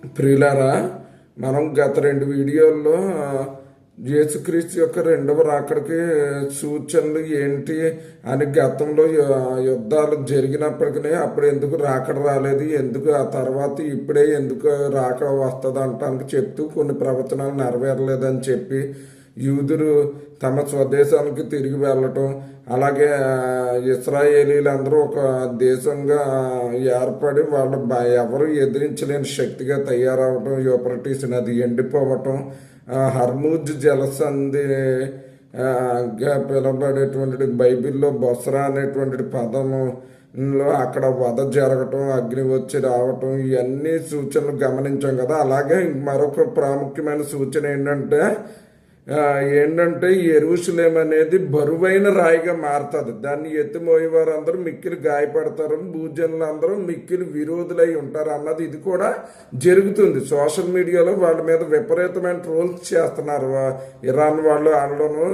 ప్రియులారా, మనం గత 2 వీడియోల్లో యేసుక్రీస్తు యొక్క రెండవ రాకడికి సూచనలు ఏంటి అని, గతంలో యుద్ధాలు జరిగినప్పటికీ అప్పుడు ఎందుకు రాకడ రాలేదు, ఎందుకు ఆ తర్వాత ఇప్పుడే ఎందుకు రాకడ వస్తుంది అంటానికి చెప్తూ కొన్ని ప్రవచనాలు నెరవేరలేదని చెప్పి యూదులు తమ స్వదేశానికి తిరిగి వెళ్ళటం, అలాగే ఇస్రాయేలీలందరూ ఒక దేశంగా ఏర్పడి వాళ్ళు ఎవరు ఎదిరించలేని శక్తిగా తయారవటం, యూఫ్రటీస్ నది ఎండిపోవటం, హర్మూజ్ జలసంధి పిలవబడేటువంటి బైబిల్లో బొస్రా అనేటువంటి పదంలో అక్కడ వధ జరగటం, అగ్ని వచ్చి రావటం, ఇవన్నీ సూచనలు గమనించాం కదా. అలాగే మరొక ప్రాముఖ్యమైన సూచన ఏంటంటే యెరూషలేం అనేది బరువైన రాయిగా మారుతుంది. దాన్ని ఎత్తిమోయేవారు అందరూ మిక్కిలి గాయపడతారు, భూజనులు అందరూ మిక్కిలి విరోధులై ఉంటారు అన్నది ఇది కూడా జరుగుతుంది. సోషల్ మీడియాలో వాళ్ళ మీద విపరీతమైన ట్రోల్స్ చేస్తున్నారు. ఇరాన్ వాళ్ళు వాళ్ళను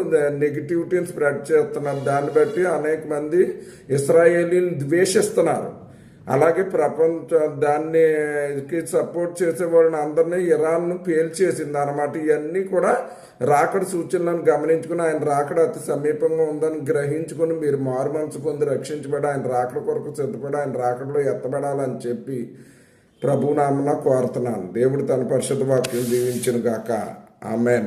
నెగిటివిటీని స్ప్రెడ్ చేస్తున్నారు. దాన్ని బట్టి అనేక మంది ఇస్రాయేలీని ద్వేషిస్తున్నారు. అలాగే దాన్ని సపోర్ట్ చేసే వాళ్ళని అందరినీ ఇరాన్ను పేల్చేసింది అనమాట. ఇవన్నీ కూడా రాకడ సూచనలను గమనించుకుని ఆయన రాకడ అతి సమీపంగా ఉందని గ్రహించుకుని మీరు మారు మనసు పొంది రక్షించబడి ఆయన రాకడ కొరకు సిద్ధపడి ఆయన రాకడలో ఎత్తబడాలని చెప్పి ప్రభునామమున కోరుతున్నాను. దేవుడు తన పరిశుద్ధ వాక్యం దీవించును గాక. ఆమేన్.